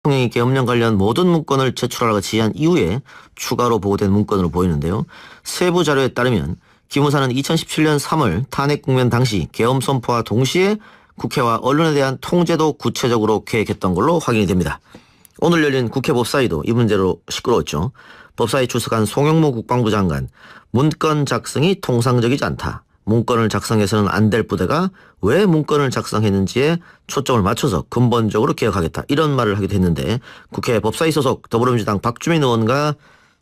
대통령이 계엄령 관련 모든 문건을 제출하라고 지시한 이후에 추가로 보고된 문건으로 보이는데요. 세부 자료에 따르면 김 의사는 2017년 3월 탄핵 국면 당시 계엄 선포와 동시에 국회와 언론에 대한 통제도 구체적으로 계획했던 걸로 확인이 됩니다. 오늘 열린 국회 법사위도 이 문제로 시끄러웠죠. 법사위 출석한 송영무 국방부 장관, 문건 작성이 통상적이지 않다. 문건을 작성해서는 안 될 부대가 왜 문건을 작성했는지에 초점을 맞춰서 근본적으로 개혁하겠다. 이런 말을 하기도 했는데 국회 법사위 소속 더불어민주당 박주민 의원과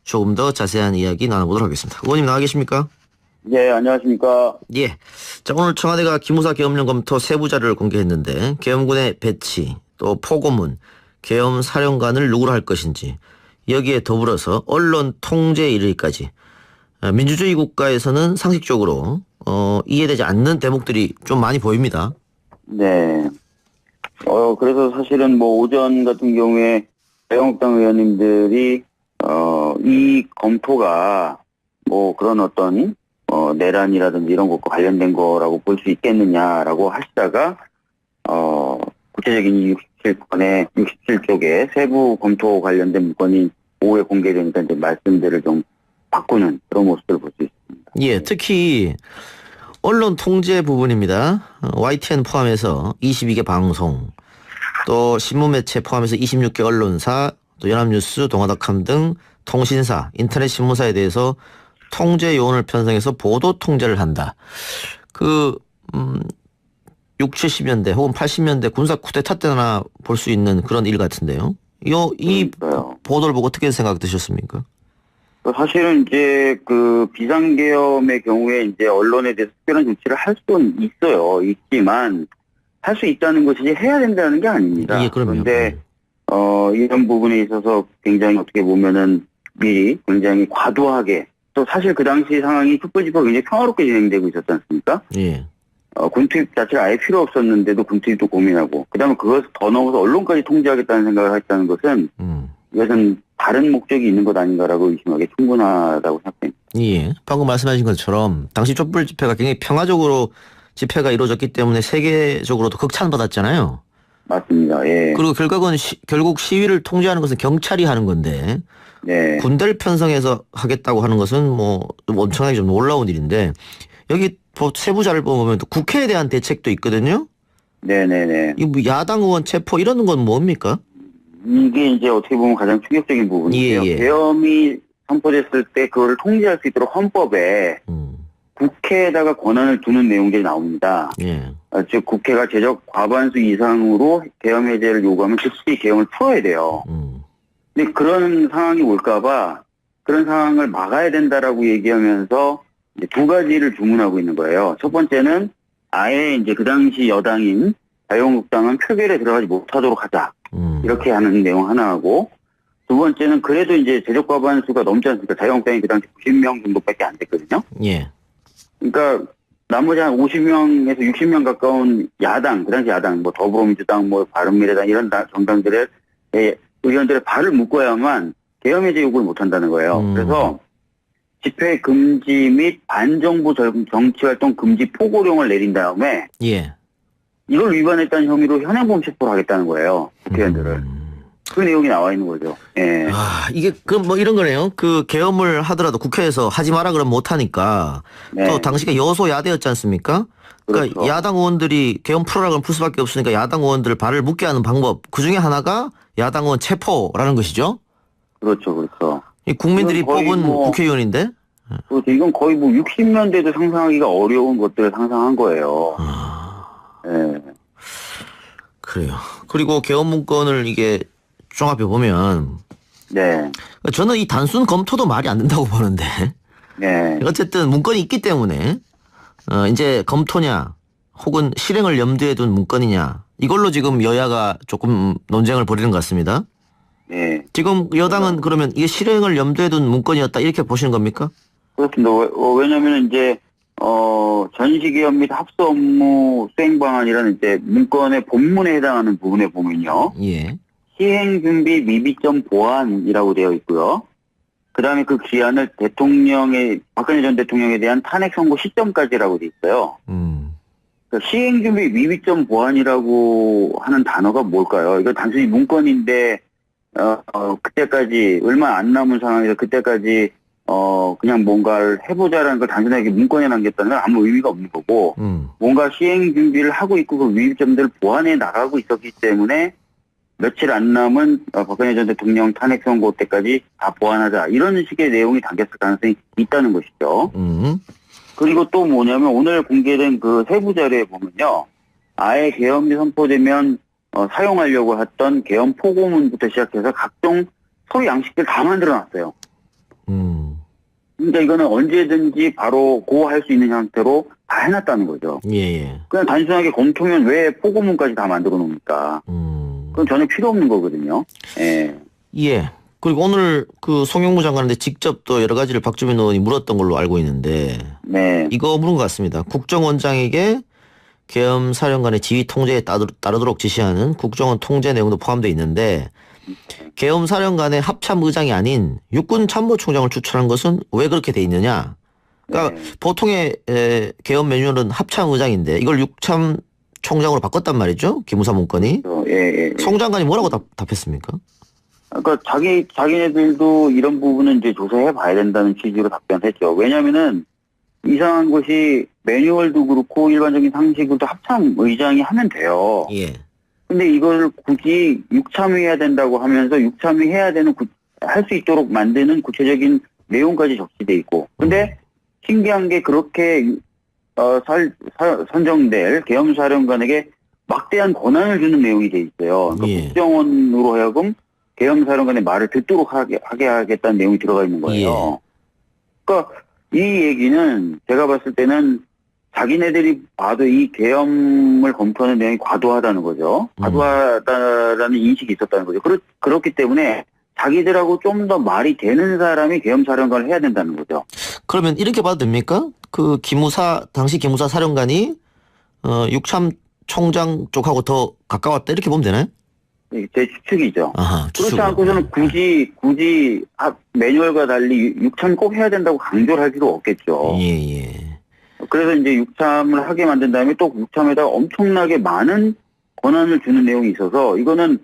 조금 더 자세한 이야기 나눠보도록 하겠습니다. 의원님 나와 계십니까? 네, 안녕하십니까. 예. 자, 오늘 청와대가 기무사 계엄령 검토 세부 자료를 공개했는데 계엄군의 배치, 또 포고문, 계엄 사령관을 누구로 할 것인지 여기에 더불어서 언론 통제에 이르기까지 민주주의 국가에서는 상식적으로 이해되지 않는 대목들이 좀 많이 보입니다. 네. 그래서 사실은 오전 같은 경우에 자유한국당 의원님들이, 이 검토가 그런 어떤, 내란이라든지 이런 것과 관련된 거라고 볼 수 있겠느냐라고 하시다가, 구체적인 67쪽에 세부 검토 관련된 문건이 오후에 공개되니까 이제 말씀들을 좀 바꾸는 그런 모습을 볼 수 있습니다. 예, 특히 언론 통제 부분입니다. YTN 포함해서 22개 방송, 또 신문매체 포함해서 26개 언론사, 또 연합뉴스, 동아닷컴 등 통신사, 인터넷 신문사에 대해서 통제 요원을 편성해서 보도 통제를 한다. 6, 70년대 혹은 80년대 군사 쿠데타 때나 볼 수 있는 그런 일 같은데요. 이 보도를 보고 어떻게 생각 드셨습니까? 사실은 이제 비상계엄의 경우에 이제 언론에 대해서 특별한 조치를 할 수는 있어요. 있지만 할 수 있다는 것이 해야 된다는 게 아닙니다. 예, 그럼요. 그런데 이런 부분에 있어서 굉장히 어떻게 보면은 미리 굉장히 과도하게 또 사실 그 당시 상황이 촛불 집회가 굉장히 평화롭게 진행되고 있었지 않습니까? 예. 군투입 자체가 아예 필요 없었는데도 군투입도 고민하고 그다음에 그것을 더 넘어서 언론까지 통제하겠다는 생각을 했다는 것은 이것은 다른 목적이 있는 것 아닌가라고 의심하기 충분하다고 생각합니다. 예. 방금 말씀하신 것처럼 당시 촛불 집회가 굉장히 평화적으로 집회가 이루어졌기 때문에 세계적으로도 극찬받았잖아요. 맞습니다. 예. 그리고 결국 시위를 통제하는 것은 경찰이 하는 건데 네. 군대를 편성해서 하겠다고 하는 것은 엄청나게 좀 놀라운 일인데 여기 세부자를 보면 또 국회에 대한 대책도 있거든요. 네네네. 이 야당 의원 체포 이런 건 뭡니까? 이게 이제 어떻게 보면 가장 충격적인 부분이에요. 예. 계엄이 선포됐을 때 그거를 통제할 수 있도록 헌법에 국회에다가 권한을 두는 내용들이 나옵니다. 예. 즉 국회가 제적 과반수 이상으로 계엄 해제를 요구하면 즉시 계엄을 풀어야 돼요. 근데 그런 상황이 올까봐 그런 상황을 막아야 된다라고 얘기하면서 이제 두 가지를 주문하고 있는 거예요. 첫 번째는 아예 이제 그 당시 여당인 자유한국당은 표결에 들어가지 못하도록 하자. 이렇게 하는 내용 하나하고 두 번째는 그래도 이제 제적 과반수가 넘지 않습니까? 자유한국당이 그 당시 90명 정도밖에 안 됐거든요. 예. 그러니까 나머지 한 50명에서 60명 가까운 야당, 그 당시 야당, 더불어민주당, 바른미래당 이런 정당들의 의원들의 발을 묶어야만 계엄 해제 요구를 못 한다는 거예요. 그래서 집회 금지 및 반정부 정치활동 금지 포고령을 내린 다음에 예. 이걸 위반했다는 혐의로 현행범 체포를 하겠다는 거예요. 국회의원들을. 그 내용이 나와 있는 거죠. 예. 이게 이런 거네요. 계엄을 하더라도 국회에서 하지 마라 그러면 못 하니까 네. 또 당시가 여소야대였지 않습니까? 그러니까 그렇죠. 야당 의원들이 계엄 풀어라 그러면 풀 수밖에 없으니까 야당 의원들 발을 묶게 하는 방법 그 중에 하나가 야당 의원 체포라는 것이죠. 그렇죠. 그렇죠. 이 국민들이 뽑은 국회의원인데. 그렇죠. 이건 거의 60년대도 상상하기가 어려운 것들을 상상한 거예요. 예. 그래요. 그리고 계엄 문건을 이게 종합해 보면 네. 저는 이 단순 검토도 말이 안 된다고 보는데 네. 어쨌든 문건이 있기 때문에 이제 검토냐 혹은 실행을 염두에 둔 문건이냐 이걸로 지금 여야가 조금 논쟁을 벌이는 것 같습니다. 네. 지금 여당은 그러면 이게 실행을 염두에 둔 문건이었다 이렇게 보시는 겁니까? 그렇습니다. 왜냐하면 이제 전시기업 및 합수 업무 수행 방안이라는 이제 문건의 본문에 해당하는 부분에 보면요. 예. 시행 준비 미비점 보완이라고 되어 있고요. 그다음에 그 기한을 박근혜 전 대통령에 대한 탄핵 선고 시점까지라고 되어 있어요. 그러니까 시행 준비 미비점 보완이라고 하는 단어가 뭘까요? 이거 단순히 문건인데 그때까지 얼마 안 남은 상황에서 그때까지 그냥 뭔가를 해보자라는 걸 단순하게 문건에 남겼다는 건 아무 의미가 없는 거고, 뭔가 시행 준비를 하고 있고 그 위임점들을 보완해 나가고 있었기 때문에 며칠 안 남은 박근혜 전 대통령 탄핵 선고 때까지 다 보완하자, 이런 식의 내용이 담겼을 가능성이 있다는 것이죠. 그리고 또 뭐냐면 오늘 공개된 그 세부 자료에 보면요, 아예 계엄이 선포되면 사용하려고 했던 계엄 포고문부터 시작해서 각종 소위 양식들 다 만들어놨어요. 그러니까 이거는 언제든지 바로 고할 수 있는 형태로 다 해놨다는 거죠. 예. 그냥 단순하게 검토면 왜 포고문까지 다 만들어 놓습니까? 그건 전혀 필요 없는 거거든요. 예. 예. 그리고 오늘 그 송영무 장관한테 직접 또 여러 가지를 박주민 의원이 물었던 걸로 알고 있는데, 네. 이거 물은 것 같습니다. 국정원장에게 계엄 사령관의 지휘 통제에 따르도록 지시하는 국정원 통제 내용도 포함되어 있는데, 계엄 사령관의 합참 의장이 아닌 육군 참모총장을 추천한 것은 왜 그렇게 돼 있느냐? 그러니까 보통의 계엄 매뉴얼은 합참 의장인데 이걸 육참 총장으로 바꿨단 말이죠. 기무사 문건이. 예. 송 장관이 뭐라고 답했습니까? 그러니까 자기네들도 이런 부분은 이제 조사해 봐야 된다는 취지로 답변했죠. 왜냐면은 이상한 것이 매뉴얼도 그렇고 일반적인 상식으로도 합참 의장이 하면 돼요. 예. 근데 이걸 굳이 육참위해야 된다고 하면서 육참위해야 되는 할 수 있도록 만드는 구체적인 내용까지 적시돼 있고. 근데 신기한 게 그렇게 선정될 계엄사령관에게 막대한 권한을 주는 내용이 돼 있어요. 그러니까 예. 국정원으로 하여금 계엄사령관의 말을 듣도록 하게 하겠다는 내용이 들어가 있는 거예요. 예. 그러니까 이 얘기는 제가 봤을 때는 자기네들이 봐도 이 계엄을 검토하는 내용이 과도하다는 거죠. 과도하다라는 인식이 있었다는 거죠. 그렇기 때문에 자기들하고 좀 더 말이 되는 사람이 계엄사령관을 해야 된다는 거죠. 그러면 이렇게 봐도 됩니까? 그 당시 기무사 사령관이 육참 총장 쪽하고 더 가까웠다 이렇게 보면 되나요? 제 추측이죠. 아하, 그렇지 않고서는 굳이 매뉴얼과 달리 육참 꼭 해야 된다고 강조를 할 필요 없겠죠. 예. 그래서 이제 육참을 하게 만든 다음에 또 육참에다가 엄청나게 많은 권한을 주는 내용이 있어서 이거는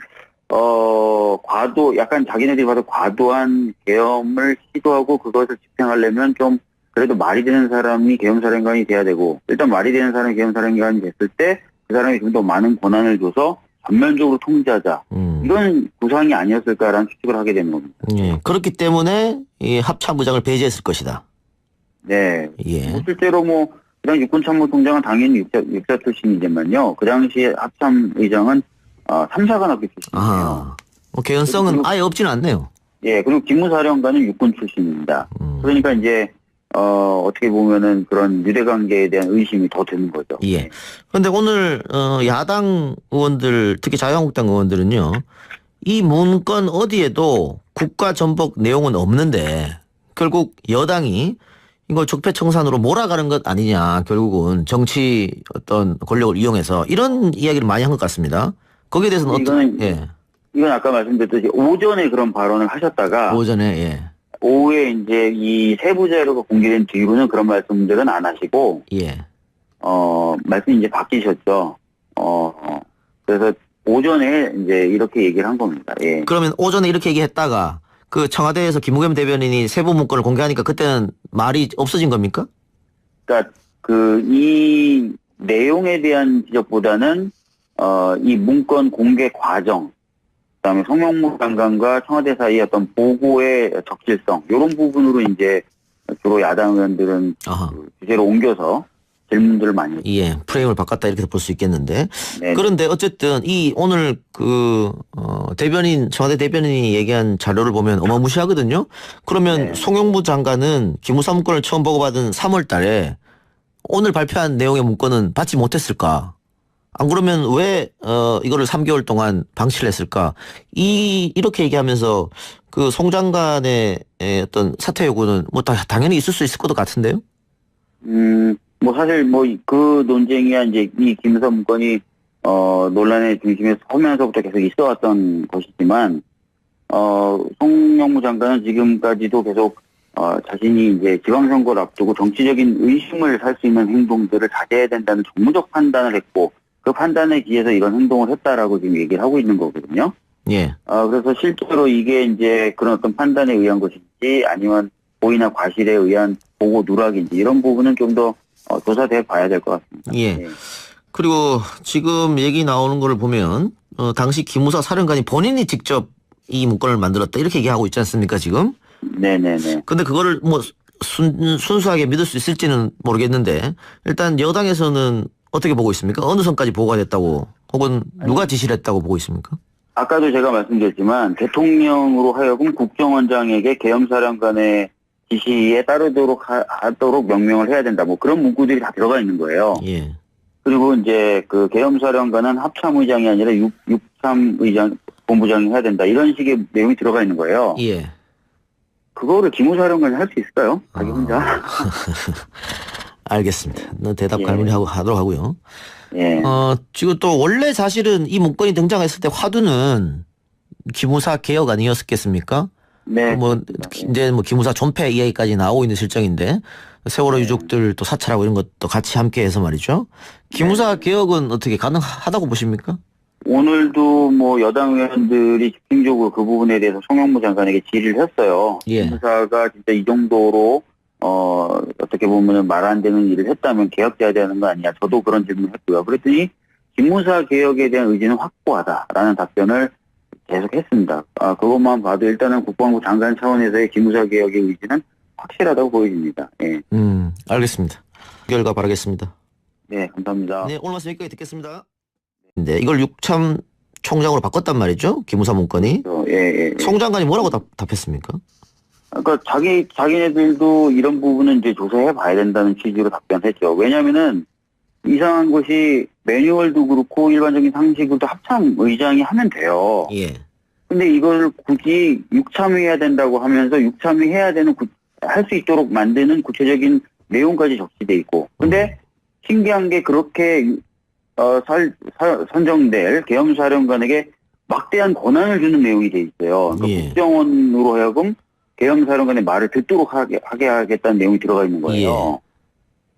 약간 자기네들이 봐도 과도한 계엄을 시도하고 그것을 집행하려면 좀 그래도 말이 되는 사람이 계엄사령관이 돼야 되고, 일단 말이 되는 사람이 계엄사령관이 됐을 때 그 사람이 좀 더 많은 권한을 줘서 전면적으로 통제하자. 이런 구상이 아니었을까라는 추측을 하게 되는 겁니다. 예. 그렇기 때문에 이 합참 의장을 배제했을 것이다. 네. 예. 실제로 그냥 육군참모총장은 당연히 육사 출신이지만요. 그 당시에 합참 의장은 3사관 학교 출신이에요. 개연성은 아예 없지는 않네요. 예, 그리고 기무사령관은 육군 출신입니다. 그러니까 이제 어떻게 보면은 그런 유대관계에 대한 의심이 더 드는 거죠. 예. 그런데 오늘 야당 의원들, 특히 자유한국당 의원들은요, 이 문건 어디에도 국가 전복 내용은 없는데 결국 여당이 이걸 적폐청산으로 몰아가는 것 아니냐, 결국은 정치 어떤 권력을 이용해서 이런 이야기를 많이 한 것 같습니다. 거기에 대해서는 이건 아까 말씀드렸듯이 오전에 그런 발언을 하셨다가 오전에 오후에 이제 이 세부 자료가 공개된 뒤로는 그런 말씀들은 안 하시고 말씀이 이제 바뀌셨죠. 그래서 오전에 이제 이렇게 얘기를 한 겁니다. 예. 그러면 오전에 이렇게 얘기했다가 그 청와대에서 김우겸 대변인이 세부 문건을 공개하니까 그때는 말이 없어진 겁니까? 그러니까 이 내용에 대한 지적보다는 이 문건 공개 과정, 그다음에 송영무 장관과 청와대 사이의 어떤 보고의 적실성, 이런 부분으로 이제 주로 야당 의원들은 주제로 옮겨서 질문들을 많이 했죠. 예, 프레임을 바꿨다 이렇게 볼 수 있겠는데. 네네. 그런데 어쨌든 이 오늘 청와대 대변인이 얘기한 자료를 보면 어마무시하거든요. 그러면 송영무 장관은 기무사 문건을 처음 보고받은 3월 달에 오늘 발표한 내용의 문건은 받지 못했을까? 안 그러면 왜 이거를 3개월 동안 방치를 했을까? 이렇게 얘기하면서 그 송 장관의 어떤 사퇴 요구는 당연히 있을 수 있을 것 같은데요. 사실 그 논쟁이야 이제 이 기무사 문건이 논란의 중심에 서면서부터 계속 있어왔던 것이지만 송영무 장관은 지금까지도 계속 자신이 이제 지방선거를 앞두고 정치적인 의심을 살 수 있는 행동들을 자제해야 된다는 정무적 판단을 했고, 그 판단에 기해서 이런 행동을 했다라고 지금 얘기를 하고 있는 거거든요. 예. 그래서 실제로 이게 이제 그런 어떤 판단에 의한 것인지 아니면 고의나 과실에 의한 보고 누락인지 이런 부분은 좀 더 조사돼 봐야 될 것 같습니다. 예. 그리고 지금 얘기 나오는 거를 보면 당시 기무사 사령관이 본인이 직접 이 문건을 만들었다 이렇게 얘기하고 있지 않습니까 지금? 네네네. 근데 그거를 뭐 순수하게 믿을 수 있을지는 모르겠는데 일단 여당에서는 어떻게 보고 있습니까? 어느 선까지 보고가 됐다고 혹은 누가 지시를 했다고 보고 있습니까? 아까도 제가 말씀드렸지만 대통령으로 하여금 국정원장에게 계엄사령관의 지시에 따르도록 하도록 명령을 해야 된다. 뭐 그런 문구들이 다 들어가 있는 거예요. 예. 그리고 이제 그 계엄사령관은 합참의장이 아니라 육참의장 본부장이 해야 된다. 이런 식의 내용이 들어가 있는 거예요. 예. 그거를 기무사령관이 할 수 있을까요? 자기 혼자? 알겠습니다. 대답 예. 하도록 하고요. 예. 지금 또 원래 사실은 이 문건이 등장했을 때 화두는 기무사 개혁 아니었겠습니까? 네. 뭐 이제 뭐 기무사 존폐 이야기까지 나오고 있는 실정인데 세월호 유족들 또 사찰하고 이런 것도 같이 함께해서 말이죠. 기무사 개혁은 어떻게 가능하다고 보십니까? 오늘도 뭐 여당 의원들이 집중적으로 그 부분에 대해서 송영무 장관에게 질의를 했어요. 예. 기무사가 진짜 이 정도로 어떻게 보면은 말 안 되는 일을 했다면 개혁돼야 되는 거 아니냐. 저도 그런 질문을 했고요. 그랬더니 기무사 개혁에 대한 의지는 확고하다라는 답변을 계속 했습니다. 그것만 봐도 일단은 국방부 장관 차원에서의 기무사 개혁의 의지는 확실하다고 보여집니다. 예. 알겠습니다. 결과 바라겠습니다. 네, 감사합니다. 네, 오늘 말씀 여기까지 듣겠습니다. 네, 이걸 육참 총장으로 바꿨단 말이죠. 기무사 문건이. 예. 송 장관이 뭐라고 답했습니까? 그러니까 자기네들도 이런 부분은 이제 조사해 봐야 된다는 취지로 답변했죠. 왜냐면은 이상한 것이 매뉴얼도 그렇고 일반적인 상식으로도 합참 의장이 하면 돼요. 예. 근데 이걸 굳이 육참해야 된다고 하면서 육참이 해야 되는 할 수 있도록 만드는 구체적인 내용까지 적시돼 있고. 근데 신기한 게 그렇게 선정될 계엄사령관에게 막대한 권한을 주는 내용이 돼 있어요. 그러니까 예. 국정원으로 하여금 계엄사령관의 말을 듣도록 하게 하겠다는 내용이 들어가 있는 거예요. 예.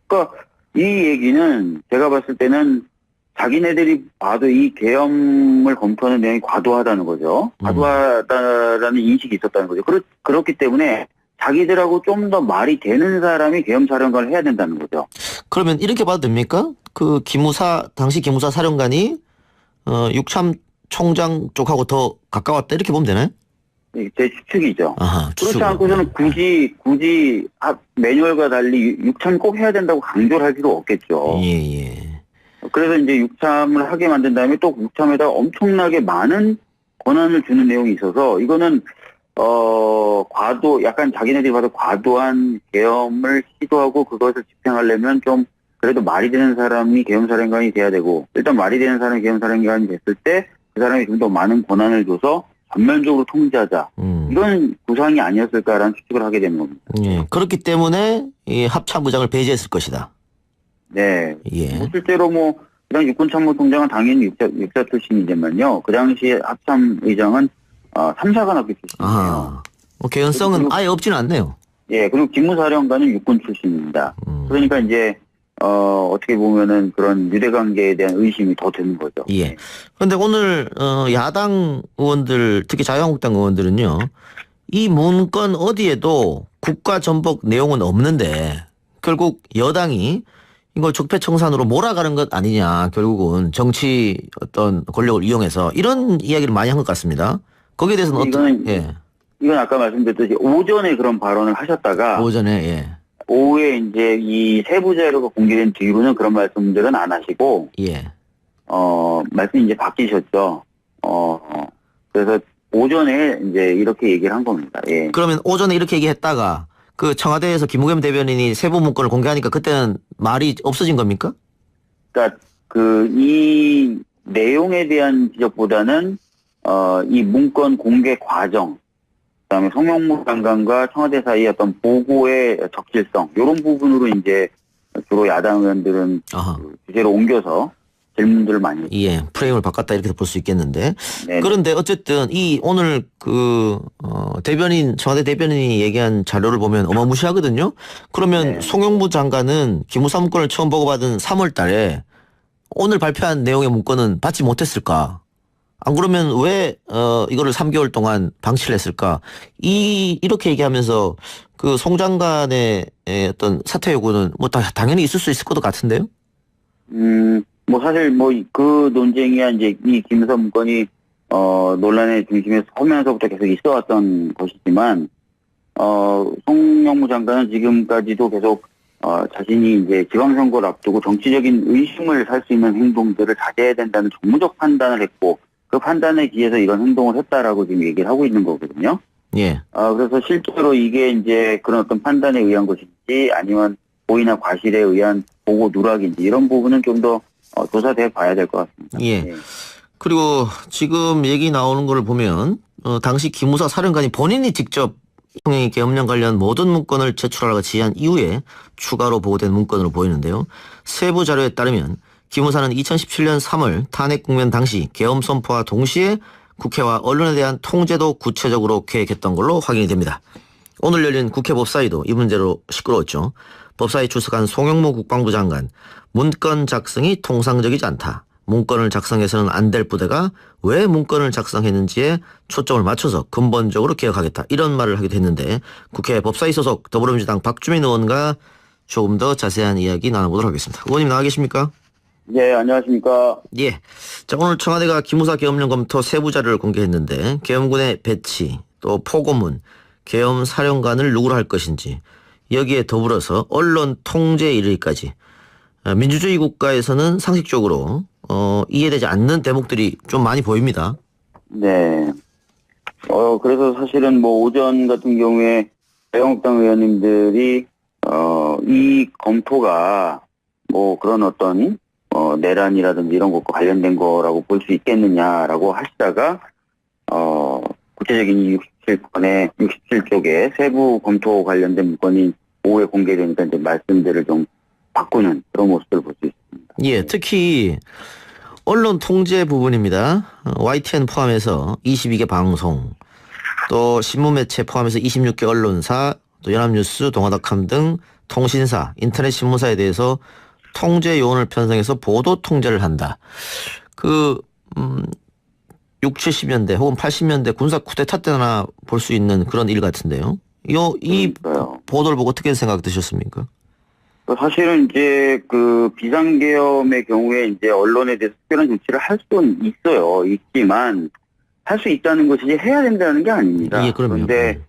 그러니까 이 얘기는 제가 봤을 때는 자기네들이 봐도 이 계엄을 검토하는 내용이 과도하다는 거죠. 과도하다라는 인식이 있었다는 거죠. 그렇기 때문에 자기들하고 좀 더 말이 되는 사람이 계엄사령관을 해야 된다는 거죠. 그러면 이렇게 봐도 됩니까? 그 당시 기무사 사령관이 육참 총장 쪽하고 더 가까웠다 이렇게 보면 되나요? 제 추측이죠. 아하, 그렇지 않고서는 굳이 매뉴얼과 달리 육참 꼭 해야 된다고 강조를 할 필요 없겠죠. 예. 그래서 이제 육참을 하게 만든 다음에 또 육참에다가 엄청나게 많은 권한을 주는 내용이 있어서 이거는 약간 자기네들이 봐도 과도한 계엄을 시도하고 그것을 집행하려면 좀 그래도 말이 되는 사람이 계엄사령관이 돼야 되고 일단 말이 되는 사람이 계엄사령관이 됐을 때 그 사람이 좀 더 많은 권한을 줘서 전면적으로 통제하자. 이런 구상이 아니었을까라는 추측을 하게 되는 겁니다. 예. 그렇기 때문에 이 합참의장을 배제했을 것이다. 네. 예. 실제로 그냥 육군참모총장은 당연히 육사 출신이지만요. 그 당시에 합참의장은 3사관 학교 출신이에요. 개연성은 아예 없지는 않네요. 예. 그리고 기무사령관은 육군 출신입니다. 그러니까 이제 어떻게 보면은 그런 유대관계에 대한 의심이 더 드는 거죠. 예. 그런데 오늘 야당 의원들 특히 자유한국당 의원들은요. 이 문건 어디에도 국가전복 내용은 없는데 결국 여당이 이걸 적폐청산으로 몰아가는 것 아니냐. 결국은 정치 어떤 권력을 이용해서 이런 이야기를 많이 한 것 같습니다. 거기에 대해서는 이건 아까 말씀드렸듯이 오전에 그런 발언을 하셨다가 오전에 오후에 이제 이 세부 자료가 공개된 뒤로는 그런 말씀들은 안 하시고, 말씀이 이제 바뀌셨죠. 그래서 오전에 이제 이렇게 얘기를 한 겁니다. 예. 그러면 오전에 이렇게 얘기했다가 그 청와대에서 김우겸 대변인이 세부 문건을 공개하니까 그때는 말이 없어진 겁니까? 그러니까 이 내용에 대한 지적보다는 이 문건 공개 과정, 그다음에 송영무 장관과 청와대 사이의 어떤 보고의 적절성 이런 부분으로 이제 주로 야당 의원들은 주제로 옮겨서 질문들을 많이 했죠. 프레임을 바꿨다 이렇게 볼 수 있겠는데. 네네. 그런데 어쨌든 이 오늘 청와대 대변인이 얘기한 자료를 보면 어마무시하거든요. 그러면 송영무 장관은 기무사 문건을 처음 보고받은 3월 달에 오늘 발표한 내용의 문건은 받지 못했을까? 안 그러면 왜 이거를 3개월 동안 방치를 했을까? 이렇게 얘기하면서 그 송 장관의 어떤 사퇴 요구는 뭐 당연히 있을 수 있을 것 같은데요? 뭐 사실 뭐 그 논쟁이야 이제 이 김무성 문건이 논란의 중심에 서면서부터 계속 있어왔던 것이지만 송영무 장관은 지금까지도 계속 자신이 이제 지방선거를 앞두고 정치적인 의심을 살 수 있는 행동들을 자제해야 된다는 정무적 판단을 했고 그 판단에 기해서 이런 행동을 했다라고 지금 얘기를 하고 있는 거거든요. 예. 그래서 실제로 이게 이제 그런 어떤 판단에 의한 것인지 아니면 고의나 과실에 의한 보고 누락인지 이런 부분은 좀 더 조사돼 봐야 될 것 같습니다. 예. 네. 그리고 지금 얘기 나오는 걸 보면 당시 기무사 사령관이 본인이 직접 총행위 계엄령 관련 모든 문건을 제출하라고 지시한 이후에 추가로 보고된 문건으로 보이는데요. 세부 자료에 따르면 기무사는 2017년 3월 탄핵 국면 당시 계엄 선포와 동시에 국회와 언론에 대한 통제도 구체적으로 계획했던 걸로 확인이 됩니다. 오늘 열린 국회 법사위도 이 문제로 시끄러웠죠. 법사위 출석한 송영무 국방부 장관, 문건 작성이 통상적이지 않다. 문건을 작성해서는 안 될 부대가 왜 문건을 작성했는지에 초점을 맞춰서 근본적으로 개혁하겠다. 이런 말을 하기도 했는데 국회 법사위 소속 더불어민주당 박주민 의원과 조금 더 자세한 이야기 나눠보도록 하겠습니다. 의원님 나와 계십니까? 네, 안녕하십니까. 예. 자, 오늘 청와대가 기무사 계엄령 검토 세부 자료를 공개했는데 계엄군의 배치, 또 포고문, 계엄 사령관을 누구로 할 것인지 여기에 더불어서 언론 통제에 이르기까지 민주주의 국가에서는 상식적으로 이해되지 않는 대목들이 좀 많이 보입니다. 네. 그래서 사실은 뭐 오전 같은 경우에 자유한국당 의원님들이 이 검토가 뭐 그런 어떤 내란이라든지 이런 것과 관련된 거라고 볼 수 있겠느냐라고 하시다가 구체적인 67쪽에 세부 검토 관련된 문건이 오후에 공개되니까 이제 말씀들을 좀 바꾸는 그런 모습을 볼 수 있습니다. 예, 특히 언론 통제 부분입니다. YTN 포함해서 22개 방송, 또 신문매체 포함해서 26개 언론사, 또 연합뉴스, 동아닷컴 등 통신사, 인터넷 신문사에 대해서 통제 요원을 편성해서 보도 통제를 한다. 6, 70년대 혹은 80년대 군사 쿠데타 때나 볼 수 있는 그런 일 같은데요. 이 보도를 보고 어떻게 생각 드셨습니까? 사실은 이제 그 비상계엄의 경우에 이제 언론에 대해서 특별한 조치를 할 수는 있어요. 있지만 할 수 있다는 것이 해야 된다는 게 아닙니다. 예, 그럼요. 그런데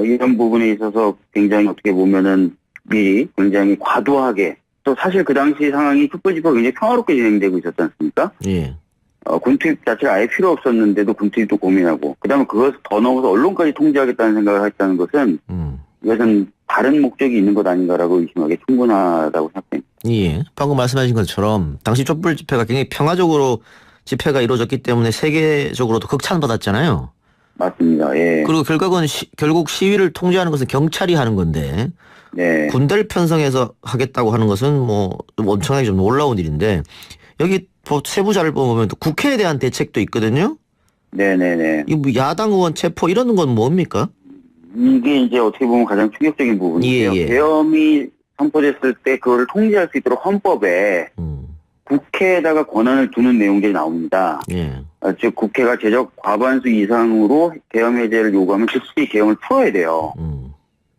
이런 부분에 있어서 굉장히 어떻게 보면은 미리 굉장히 과도하게 또 사실 그 당시 상황이 촛불 집회가 굉장히 평화롭게 진행되고 있었지 않습니까? 예. 군투입 자체가 아예 필요 없었는데도 군투입도 고민하고 그다음에 그것을 더 넘어서 언론까지 통제하겠다는 생각을 했다는 것은 이것은 다른 목적이 있는 것 아닌가라고 의심하기 충분하다고 생각합니다. 예. 방금 말씀하신 것처럼 당시 촛불 집회가 굉장히 평화적으로 집회가 이루어졌기 때문에 세계적으로도 극찬받았잖아요. 맞습니다. 예. 그리고 결국 시위를 통제하는 것은 경찰이 하는 건데 네. 군대를 편성해서 하겠다고 하는 것은 뭐 엄청나게 좀 놀라운 일인데 여기 세부 자료를 보면 또 국회에 대한 대책도 있거든요. 네네네. 이 야당 의원 체포 이러는 건 뭡니까? 이게 이제 어떻게 보면 가장 충격적인 부분이에요. 예. 계엄이 선포됐을 때 그걸 통제할 수 있도록 헌법에 국회에다가 권한을 두는 내용들이 나옵니다. 예. 즉 국회가 제적 과반수 이상으로 계엄 해제를 요구하면 즉시 계엄을 풀어야 돼요.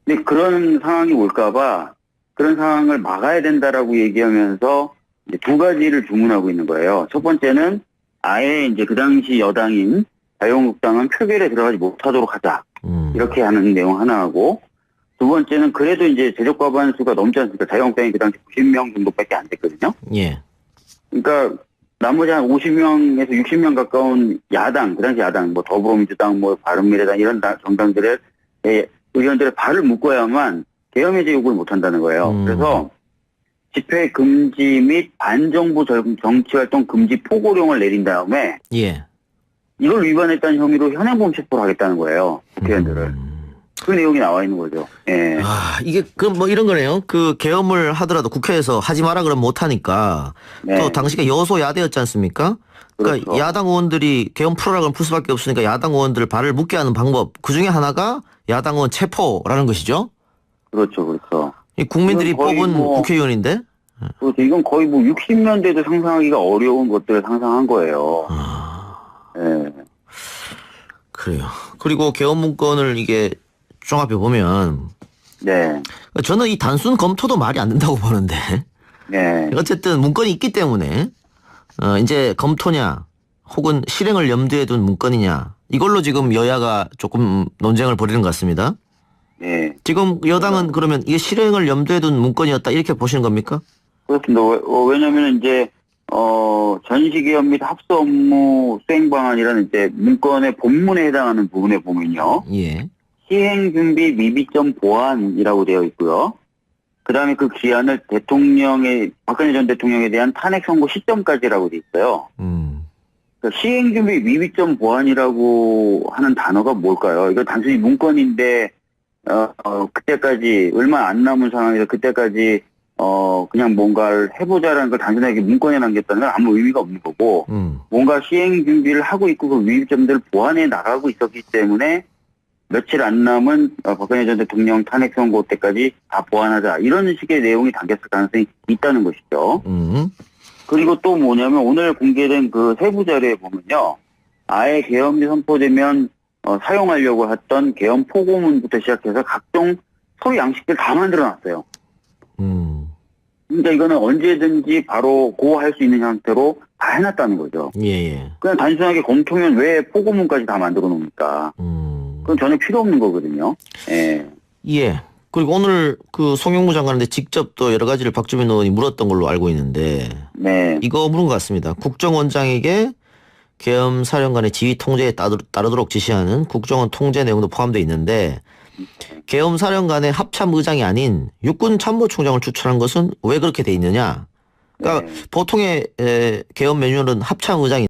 근데 그런 상황이 올까봐 그런 상황을 막아야 된다라고 얘기하면서 이제 두 가지를 주문하고 있는 거예요. 첫 번째는 아예 이제 그 당시 여당인 자유한국당은 표결에 들어가지 못하도록 하자. 이렇게 하는 내용 하나 하고 두 번째는 그래도 이제 제적 과반수가 넘지 않습니까? 자유한국당이 그 당시 90명 정도밖에 안 됐거든요. 예. 그러니까 나머지 한 50명에서 60명 가까운 야당, 그 당시 야당, 뭐 더불어민주당, 뭐 바른미래당 이런 정당들의 의원들의 발을 묶어야만 계엄 해제 요구를 못 한다는 거예요. 그래서 집회 금지 및 반정부 정치활동 금지 포고령을 내린 다음에 예. 이걸 위반했다는 혐의로 현행범 체포를 하겠다는 거예요. 국회의원들을. 그 내용이 나와 있는 거죠. 예. 이게 그럼 뭐 이런 거네요. 그 계엄을 하더라도 국회에서 하지 마라 그러면 못 하니까 네. 또 당시가 여소야대였지 않습니까? 그러니까 그렇죠. 야당 의원들이 계엄 풀어라 그러면 풀 수밖에 없으니까 야당 의원들 발을 묶게 하는 방법 그 중에 하나가 야당 의원 체포라는 것이죠. 그렇죠. 그렇죠. 이 국민들이 이건 거의 뽑은 뭐 국회의원인데. 그렇죠. 이건 거의 뭐 60년대도 상상하기가 어려운 것들을 상상한 거예요. 예. 그래요. 그리고 계엄 문건을 이게 종합해 보면 네. 저는 이 단순 검토도 말이 안 된다고 보는데 네. 어쨌든 문건이 있기 때문에 이제 검토냐 혹은 실행을 염두에 둔 문건이냐 이걸로 지금 여야가 조금 논쟁을 벌이는 것 같습니다. 네. 지금 여당은 그러면 이게 실행을 염두에 둔 문건이었다 이렇게 보시는 겁니까? 그렇습니다. 왜냐하면 이제 전시기업 및 합수 업무 수행 방안이라는 이제 문건의 본문에 해당하는 부분에 보면요. 예. 시행 준비 미비점 보완이라고 되어 있고요. 그다음에 그 기한을 박근혜 전 대통령에 대한 탄핵 선고 시점까지라고 되어 있어요. 그러니까 시행 준비 미비점 보완이라고 하는 단어가 뭘까요? 이거 단순히 문건인데 그때까지 얼마 안 남은 상황에서 그때까지 그냥 뭔가를 해보자라는 걸 단순하게 문건에 남겼다는 건 아무 의미가 없는 거고, 뭔가 시행 준비를 하고 있고 그 미비점들을 보완해 나가고 있었기 때문에 며칠 안 남은 박근혜 전 대통령 탄핵 선고 때까지 다 보완하자 이런 식의 내용이 담겼을 가능성이 있다는 것이죠. 그리고 또 뭐냐면 오늘 공개된 그 세부 자료에 보면요, 아예 계엄이 선포되면 사용하려고 했던 계엄 포고문부터 시작해서 각종 서류 양식들 다 만들어놨어요. 그러니까 이거는 언제든지 바로 고할 수 있는 형태로 다 해놨다는 거죠. 예. 그냥 단순하게 검토면 왜 포고문까지 다 만들어 놓습니까? 그건 전혀 필요 없는 거거든요. 예. 예. 그리고 오늘 그 송영무 장관한테 직접 또 여러 가지를 박주민 의원이 물었던 걸로 알고 있는데, 네. 이거 물은 것 같습니다. 국정원장에게 계엄 사령관의 지휘 통제에 따르도록 지시하는 국정원 통제 내용도 포함되어 있는데, 계엄 사령관의 합참 의장이 아닌 육군 참모총장을 추천한 것은 왜 그렇게 돼 있느냐? 그러니까 네. 보통의 계엄 매뉴얼은 합참 의장이